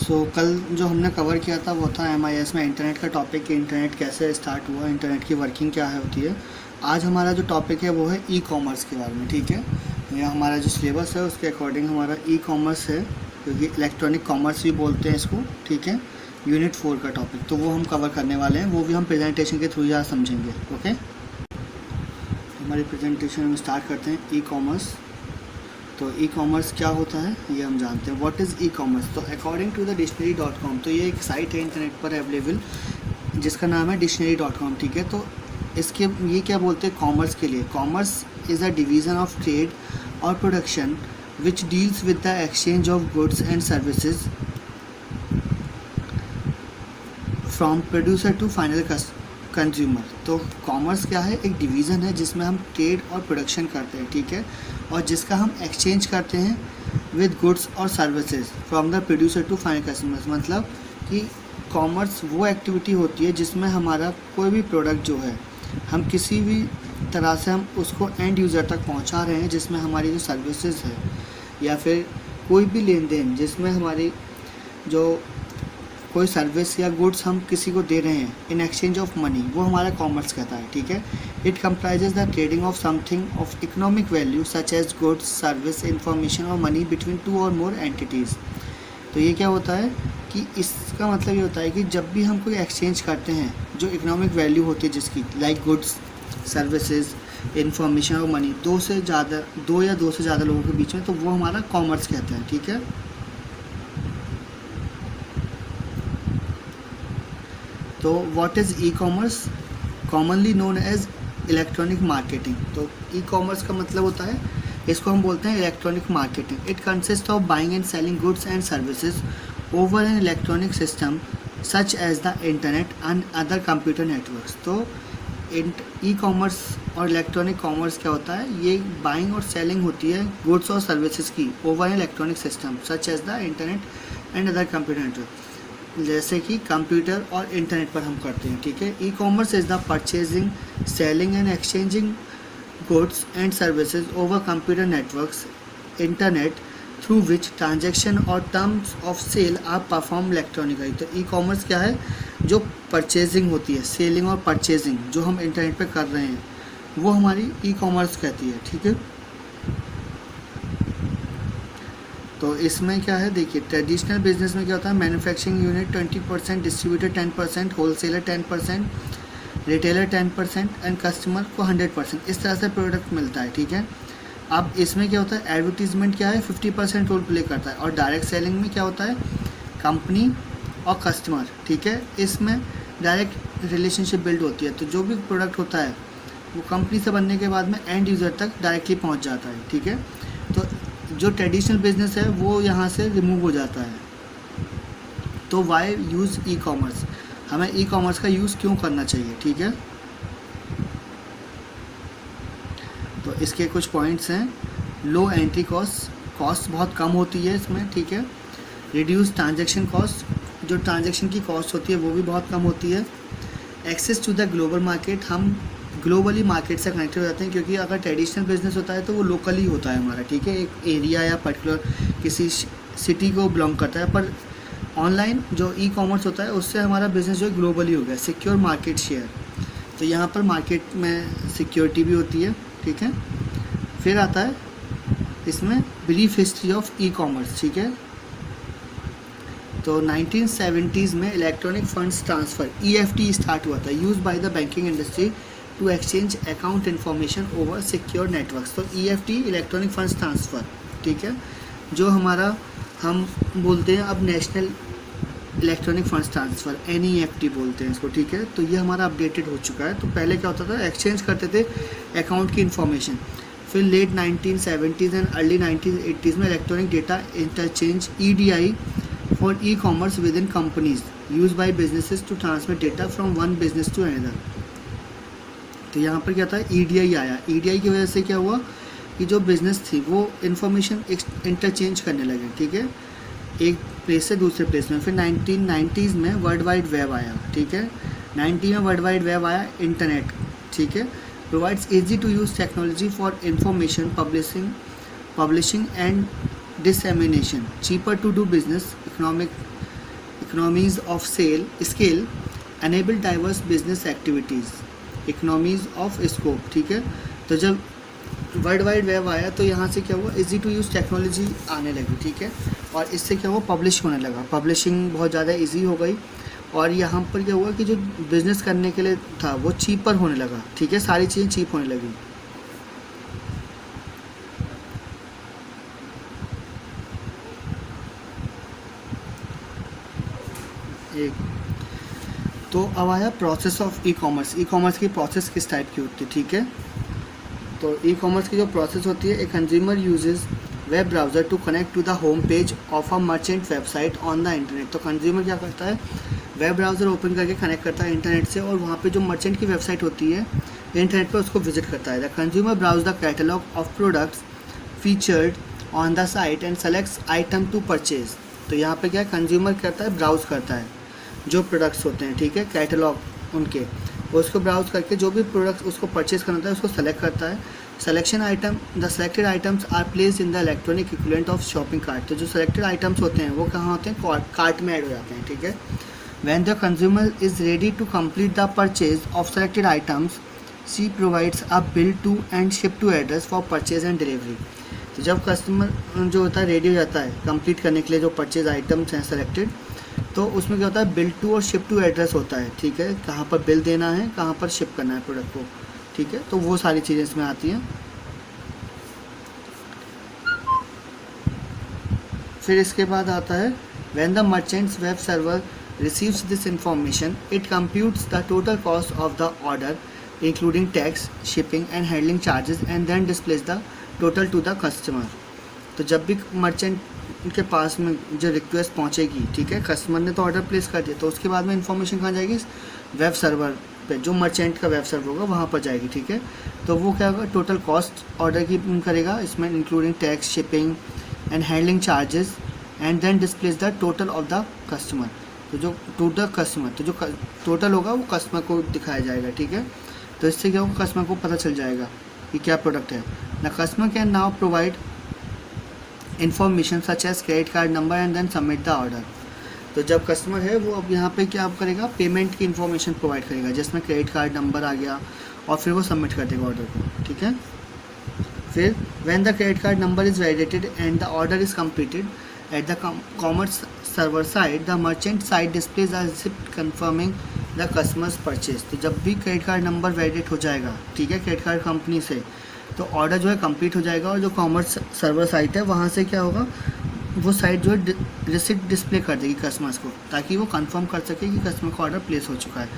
कल जो हमने कवर किया था वो था MIS में इंटरनेट का टॉपिक कि इंटरनेट कैसे स्टार्ट हुआ, इंटरनेट की वर्किंग क्या है होती है। आज हमारा जो टॉपिक है वो है ई कॉमर्स के बारे में। ठीक है, यह हमारा जो सिलेबस है उसके अकॉर्डिंग हमारा ई कॉमर्स है, क्योंकि इलेक्ट्रॉनिक कॉमर्स भी बोलते हैं इसको। ठीक है, यूनिट 4 का टॉपिक तो वो हम कवर करने वाले हैं, वो भी हम प्रेजेंटेशन के थ्रू यहाँ समझेंगे। ओके, हमारी प्रेजेंटेशन में स्टार्ट करते हैं ई कॉमर्स। तो ई कॉमर्स क्या होता है ये हम जानते हैं। What is e commerce? तो अकॉर्डिंग टू द डिक्शनरी.com, तो ये एक साइट है इंटरनेट पर अवेलेबल जिसका नाम है डिक्शनरी.com। ठीक है, तो इसके ये क्या बोलते हैं कॉमर्स के लिए? Commerce is a division of trade और production which deals with the exchange of goods and services from producer to final consumer. तो कॉमर्स क्या है? एक डिवीज़न है जिसमें हम ट्रेड और प्रोडक्शन करते हैं। ठीक है, और जिसका हम एक्सचेंज करते हैं विद गुड्स और services from the producer to final customers. मतलब कि कॉमर्स वो एक्टिविटी होती है जिसमें हमारा कोई भी प्रोडक्ट जो है हम किसी भी तरह से हम उसको एंड यूज़र तक पहुंचा रहे हैं, जिसमें हमारी जो सर्विसेज है या फिर कोई भी लेन देन जिसमें हमारी जो कोई सर्विस या गुड्स हम किसी को दे रहे हैं इन एक्सचेंज ऑफ मनी, वो हमारा कॉमर्स कहता है। ठीक है, it comprises the trading of something of economic value such as goods, service, information और मनी बिटवीन टू और मोर एंटिटीज़। तो ये क्या होता है कि इसका मतलब ये होता है कि जब भी हम कोई एक्सचेंज करते हैं जो इकोनॉमिक वैल्यू होती है जिसकी, लाइक गुड्स, सर्विसेज, इंफॉर्मेशन और मनी, दो या दो से ज़्यादा लोगों के बीच में, तो वो हमारा कॉमर्स कहते हैं। ठीक है, तो what is e commerce? Commonly known as electronic marketing. तो ई कॉमर्स का मतलब होता है, इसको हम बोलते हैं electronic marketing. It consist of buying and selling goods and services over an electronic system such as the internet and other computer networks. तो ई कॉमर्स और इलेक्ट्रॉनिक कॉमर्स क्या होता है? ये बाइंग और सेलिंग होती है गुड्स और सर्विसेज की over an electronic system such as the internet and other computer network, जैसे कि कंप्यूटर और इंटरनेट पर हम करते हैं। ठीक है, E commerce is the purchasing, selling and exchanging goods and services over computer networks, internet, through which transaction और terms of sale are perform electronically. तो ई कॉमर्स क्या है? जो परचेजिंग होती है, सेलिंग और परचेजिंग जो हम इंटरनेट पर कर रहे हैं वो हमारी ई कॉमर्स कहती है। ठीक है, तो इसमें क्या है देखिए, ट्रेडिशनल बिजनेस में क्या होता है? Manufacturing unit 20%, distributor 10%, wholesaler 10%, retailer 10% and customer को 100%, इस तरह से प्रोडक्ट मिलता है। ठीक है, अब इसमें क्या होता है? एडवर्टीजमेंट क्या है? 50% रोल प्ले करता है। और डायरेक्ट सेलिंग में क्या होता है? कंपनी और कस्टमर। ठीक है, इसमें डायरेक्ट रिलेशनशिप बिल्ड होती है। तो जो भी प्रोडक्ट होता है वो कंपनी से बनने के बाद में एंड यूज़र तक डायरेक्टली पहुँच जाता है। ठीक है, तो जो ट्रेडिशनल बिजनेस है वो यहाँ से रिमूव हो जाता है। तो वाई यूज़ ई कॉमर्स? हमें ई कॉमर्स का यूज़ क्यों करना चाहिए? ठीक है, तो इसके कुछ पॉइंट्स हैं। लो एंट्री कॉस्ट बहुत कम होती है इसमें। ठीक है, रिड्यूस ट्रांजैक्शन कॉस्ट, जो ट्रांजैक्शन की कॉस्ट होती है वो भी बहुत कम होती है। Access to the global market, हम ग्लोबली मार्केट से कनेक्टेड हो जाते हैं, क्योंकि अगर ट्रेडिशनल बिजनेस होता है तो वो लोकली होता है हमारा। ठीक है, एक एरिया या पर्टिकुलर किसी सिटी को बिलोंग करता है। पर ऑनलाइन जो ई कॉमर्स होता है उससे हमारा बिजनेस जो है ग्लोबली हो गया। सिक्योर मार्केट शेयर, तो यहाँ पर मार्केट में सिक्योरिटी भी होती है। ठीक है, फिर आता है इसमें brief history of e commerce. ठीक है, तो 1970s में electronic funds transfer EFT start हुआ था, use by the banking industry to exchange account information over secure networks. तो EFT इलेक्ट्रॉनिक फंड्स ट्रांसफ़र, ठीक है, जो हमारा हम बोलते हैं अब national electronic funds transfer, NEFT बोलते हैं इसको। ठीक है, तो ये हमारा अपडेटेड हो चुका है। तो पहले क्या होता था? एक्सचेंज करते थे अकाउंट की इन्फॉर्मेशन। फिर late 1970s and early 1980s में electronic data interchange EDI for e commerce within companies use by businesses to transmit data from one business to another. तो यहाँ पर क्या था? EDI आया। EDI की वजह से क्या हुआ कि जो बिज़नेस थी वो इन्फॉर्मेशन इंटरचेंज करने लगे। ठीक है, एक प्लेस से दूसरे प्लेस में। फिर 1990s में वर्ल्ड वाइड वेब आया। ठीक है, 90 में वर्ल्ड वाइड वेब आया, इंटरनेट। ठीक है, provides easy to use technology for information publishing and dissemination, cheaper to do business, economies of sale scale enable diverse business activities, economies of scope, ठीक है। तो जब वर्ल्ड वाइड वेब आया तो यहाँ से क्या हुआ, इजी टू यूज़ टेक्नोलॉजी आने लगी, ठीक है। और इससे क्या हुआ, पब्लिश होने लगा, पब्लिशिंग बहुत ज़्यादा इजी हो गई। और यहाँ पर क्या हुआ कि जो बिज़नेस करने के लिए था वो चीपर होने लगा, ठीक है, सारी चीज़ें चीप होने लगी। एक तो अब आया process of e commerce. E commerce की प्रोसेस किस टाइप की होती है, ठीक है। तो ई कॉमर्स की जो प्रोसेस होती है, a consumer uses web browser to connect to the home page of a merchant website on the internet. तो कंज्यूमर क्या करता है, वेब ब्राउज़र ओपन करके कनेक्ट करता है इंटरनेट से, और वहाँ पे जो मर्चेंट की वेबसाइट होती है इंटरनेट पर उसको विजिट करता है। The consumer browse the catalogue of products featured on the site and selects item to purchase. तो यहाँ पे क्या कंज्यूमर करता है, ब्राउज़ करता है जो प्रोडक्ट्स होते हैं, ठीक है, कैटलॉग उनके, उसको ब्राउज़ करके जो भी प्रोडक्ट्स उसको परचेज़ करना होता है उसको सेलेक्ट करता है। Selection item, the selected items are placed in the electronic equivalent of shopping cart. तो जो सेलेक्टेड आइटम्स होते हैं वो कहाँ होते हैं, कार्ट में ऐड हो जाते हैं, ठीक है। When the consumer is ready to complete the purchase of selected items she provides a bill to and ship to address for purchase and delivery. तो जब कस्टमर जो होता है रेडी हो जाता है कंप्लीट करने के लिए जो परचेज आइटम्स हैं सेलेक्टेड, तो उसमें क्या होता है, बिल टू और शिप टू एड्रेस होता है, ठीक है, कहाँ पर बिल देना है, कहाँ पर शिप करना है प्रोडक्ट को, ठीक है। तो वो सारी चीज़ें इसमें आती हैं। फिर इसके बाद आता है when the merchant's web server receives this information it computes the total cost of the order including tax, shipping and handling charges and then displays the total to the customer. तो जब भी मर्चेंट के पास में जो request पहुंचेगी, ठीक है, customer ने तो ऑर्डर प्लेस कर दिया, तो उसके बाद में इन्फॉर्मेशन कहाँ जाएगी, वेब सर्वर पे, जो मर्चेंट का वेब सर्वर होगा वहाँ पर जाएगी, ठीक है। तो वो क्या होगा, टोटल कॉस्ट ऑर्डर की करेगा, इसमें including tax, shipping and handling charges and then displays the total of the customer. तो जो टू द कस्टमर, तो जो टोटल होगा वो कस्टमर को दिखाया जाएगा, ठीक है। तो इससे क्या होगा, कस्टमर को पता चल जाएगा कि क्या प्रोडक्ट है। The customer can now provide information such as credit card number and then submit the order. तो जब कस्टमर है वो अब यहाँ पे क्या करेगा, पेमेंट की इन्फॉर्मेशन प्रोवाइड करेगा, जिसमें क्रेडिट कार्ड नंबर आ गया, और फिर वो सबमिट कर देगा ऑर्डर को, ठीक है। फिर when the credit card number is validated and the order is completed at the commerce server side the merchant side displays a receipt confirming the customers purchase. तो जब भी क्रेडिट कार्ड नंबर वैलिडेट हो जाएगा, ठीक है, credit card company से, तो order जो है कंप्लीट हो जाएगा, और जो कॉमर्स सर्वर साइट है वहाँ से क्या होगा, वो साइट जो है रिसिप्ट डिस्प्ले कर देगी कस्टमर्स को, ताकि वो कंफर्म कर सके कि कस्टमर का ऑर्डर प्लेस हो चुका है।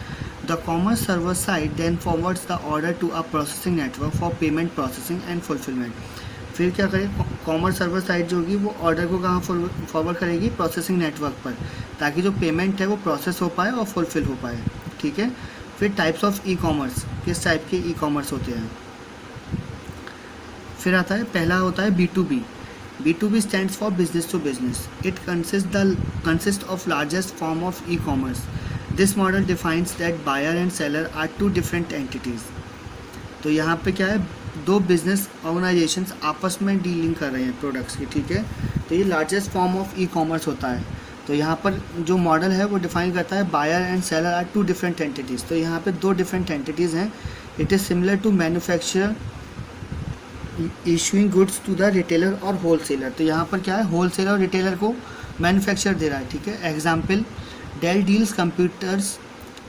The commerce server site then forwards the order to a processing network for payment processing and fulfilment. फिर क्या करेगी, कॉमर्स सर्वर साइट जो होगी वो ऑर्डर को कहाँ फॉरवर्ड करेगी, प्रोसेसिंग नेटवर्क पर, ताकि जो पेमेंट है वो प्रोसेस हो पाए और फुलफिल हो पाए, ठीक है। फिर टाइप्स ऑफ ई कॉमर्स, किस टाइप के ई कॉमर्स होते हैं। फिर आता है, पहला होता है B2B। B2B stands for business to business. It consists of largest form of e-commerce. This model defines that buyer and seller are two different entities. तो यहाँ पे क्या है, दो बिजनेस ऑर्गेनाइजेशंस आपस में डीलिंग कर रहे हैं प्रोडक्ट्स की, ठीक है। तो ये largest form of e commerce होता है। तो यहाँ पर जो मॉडल है वो डिफाइन करता है buyer and seller are two different entities. तो यहाँ पे दो डिफरेंट एंटिटीज़ हैं। It is similar to manufacturer issuing goods to the retailer और होलसेलर। तो यहाँ पर क्या है, होलसेलर और रिटेलर को मैन्युफैक्चर दे रहा है, ठीक है। Example, Dell deals computers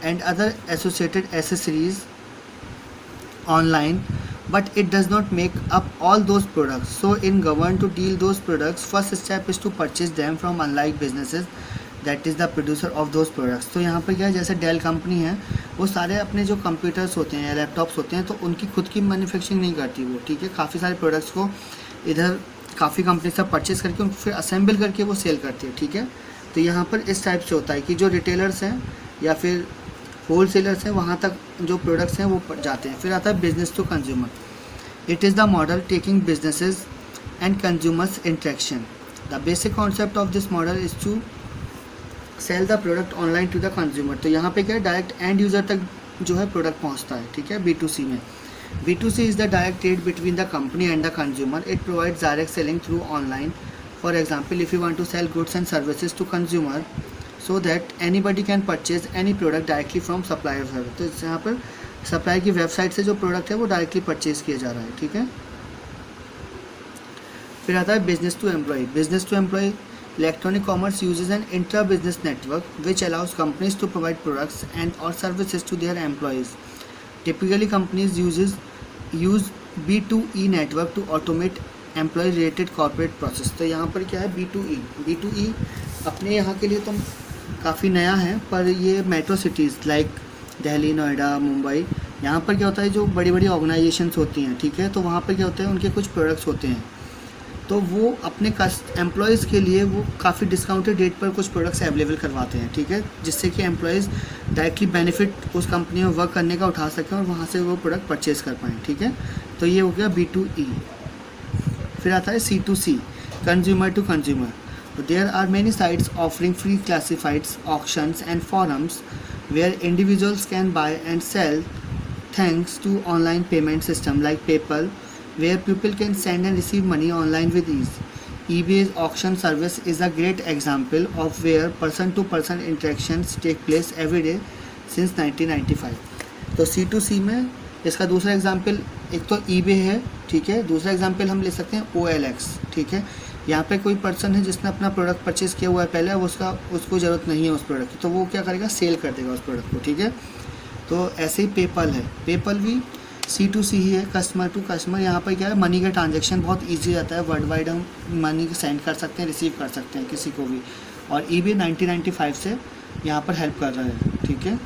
and other associated accessories online, but it does not make up all those products. So in government to deal those products, first step is to purchase them from unlike businesses that is the producer of those products. तो यहाँ पर क्या है, जैसे Dell company है वो सारे अपने जो कंप्यूटर्स होते हैं या लैपटॉप्स होते हैं तो उनकी खुद की मैन्युफैक्चरिंग नहीं करती वो, ठीक है। काफ़ी सारे प्रोडक्ट्स को इधर काफ़ी कंपनी से परचेज करके उनको फिर असेंबल करके वो सेल करती है, ठीक है। तो यहाँ पर इस टाइप से होता है कि जो रिटेलर्स हैं या फिर होलसेलर्स हैं वहाँ तक जो प्रोडक्ट्स हैं वो जाते हैं। फिर आता है business to consumer. It is the model taking businesses and consumers interaction. The basic concept of this model is to sell the product online to the consumer. तो यहाँ पे क्या है, डायरेक्ट एंड यूज़र तक जो है प्रोडक्ट पहुँचता है, ठीक है। B2C में B2C is the direct trade between the company and the consumer. It provides direct selling through online. For example, if you want to sell goods and services to consumer, so that anybody can purchase any product directly from supplier website. तो यहाँ पर supplier की website से जो product है वो directly purchase किया जा रहा है, ठीक है। फिर आता है business to employ. Business to employ electronic commerce uses an intra business network which allows companies to provide products and और services to their employees. Typically companies use B2E network to automate employ related corporate process. तो यहाँ पर क्या है B2E अपने यहाँ के लिए तो काफ़ी नया है, पर ये metro cities like Delhi, Noida, Mumbai, यहाँ पर क्या होता है जो बड़ी बड़ी ऑर्गेनाइजेशंस होती हैं, ठीक है, तो वहाँ पर क्या होता है उनके कुछ प्रोडक्ट्स होते हैं, तो वो अपने एम्प्लॉयज़ के लिए वो काफ़ी डिस्काउंटेड रेट पर कुछ प्रोडक्ट्स अवेलेबल करवाते हैं, ठीक है, जिससे कि एम्प्लॉयज़ डायरेक्टली बेनिफिट उस कंपनी में वर्क करने का उठा सकें और वहाँ से वो प्रोडक्ट परचेज़ कर पाएँ, ठीक है। तो ये हो गया B2E। फिर आता है C2C, कंज्यूमर टू कंज्यूमर। तो there are many sites offering free classifieds, auctions and forums where individuals can buy and sell thanks to online payment system like PayPal, where people can send and receive money online with ease. eBay's auction service is a great example of where person-to-person interactions take place every day since 1995. तो C2C में इसका दूसरा example एक तो eBay है, ठीक है, दूसरा एग्जाम्पल हम ले सकते हैं OLX, ठीक है। यहाँ पे कोई पर्सन है जिसने अपना प्रोडक्ट परचेज़ किया हुआ है पहले, अब उसको ज़रूरत नहीं है उस प्रोडक्ट की, तो वो क्या करेगा, सेल कर देगा उस प्रोडक्ट को, ठीक है। तो ऐसे ही पेपल है, पेपल भी C2C ही है, कस्टमर टू कस्टमर। यहाँ पर क्या है, मनी का ट्रांजैक्शन बहुत ईजी रहता है, वर्ल्ड वाइड हम मनी सेंड कर सकते हैं, रिसीव कर सकते हैं किसी को भी, और eBay 1995 से यहाँ पर हेल्प कर रहा है, ठीक है।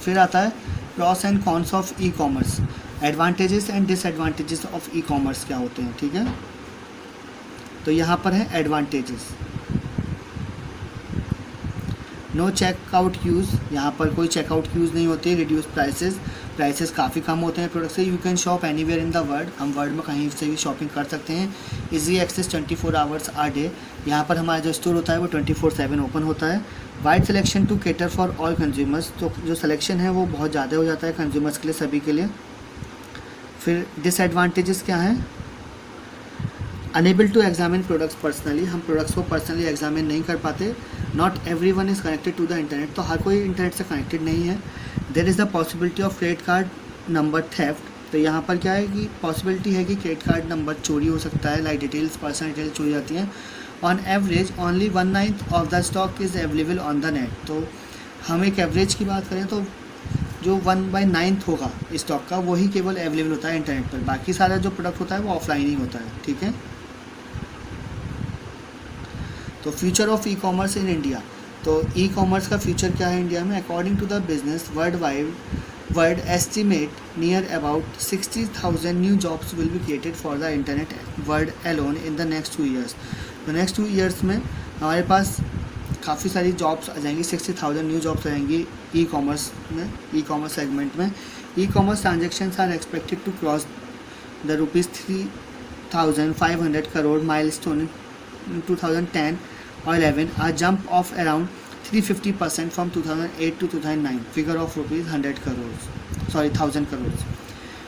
फिर आता है pros and cons of e commerce, advantages and disadvantages of e commerce क्या होते हैं, ठीक है। तो यहाँ पर है एडवांटेजेस, नो चेकआउट यूज़, यहाँ पर कोई चेकआउट यूज़ नहीं होती है, रिड्यूस प्राइसेस काफ़ी कम होते हैं प्रोडक्ट से, you can shop anywhere in the world, हम वर्ल्ड में कहीं से भी शॉपिंग कर सकते हैं, इजी एक्सेस 24 आवर्स आ डे, यहाँ पर हमारा जो स्टोर होता है वो 24/7 ओपन होता है, wide selection to cater for all consumers, तो जो सिलेक्शन है वो बहुत ज़्यादा हो जाता है कंज्यूमर्स के लिए, सभी के लिए। फिर डिसएडवांटेजेस क्या हैं, unable to examine products personally, हम प्रोडक्ट्स को पर्सनली एग्जामिन नहीं कर पाते, not everyone is connected to the internet, तो हर कोई इंटरनेट से कनेक्टेड नहीं है, there is the possibility of credit card number theft, तो यहाँ पर क्या है कि पॉसिबिलिटी है कि क्रेडिट कार्ड नंबर चोरी हो सकता है, लाइक डिटेल्स, पर्सनल डिटेल्स चोरी जाती हैं। On average only 1/9 of the stock is available on the net, तो हम एक एवरेज की बात करें तो जो 1/9 होगा स्टॉक का वही केवल अवेलेबल होता है इंटरनेट पर, बाकी सारा जो प्रोडक्ट होता है वो ऑफलाइन ही होता है, ठीक है। तो future of e commerce in India, तो ई कॉमर्स का फ्यूचर क्या है इंडिया में, according to the business world estimate near about 60,000 new jobs will be created for the internet world alone in the next 2 years. तो next 2 years में हमारे पास काफ़ी सारी जॉब्स आ जाएंगी, 60,000 न्यू जॉब्स आ जाएंगी ई कॉमर्स में, ई कॉमर्स सेगमेंट में। E commerce transactions are expected to cross the ₹3,500 crore milestone in 2010 or 11, a jump of around 350% from 2008 to 2009, figure of ₹100 crore 1000 crore.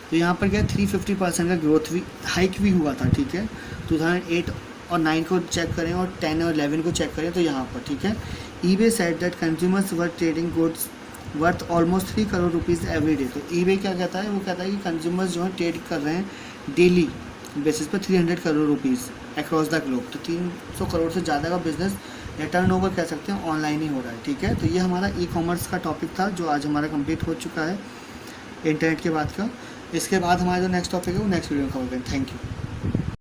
तो यहाँ पर क्या 350% का ग्रोथ भी, हाइक भी हुआ था, ठीक है। 2008 और 9 को चेक करें और 10 और 11 को चेक करें तो यहाँ पर, ठीक है। eBay said that consumers were trading goods worth almost 3 crore rupees every day. तो eBay क्या कहता है, वो कहता है कि कंज्यूमर्स जो है ट्रेड कर रहे हैं डेली बेसिस पर 300 crore rupees across the globe, तो 300 करोड़ से ज़्यादा का बिजनेस या टर्नओवर कह सकते हैं ऑनलाइन ही हो रहा है, ठीक है। तो ये हमारा ई कॉमर्स का टॉपिक था जो आज हमारा कंप्लीट हो चुका है इंटरनेट के बाद का। इसके बाद हमारा जो नेक्स्ट टॉपिक है वो नेक्स्ट वीडियो में कवर करें। Thank you.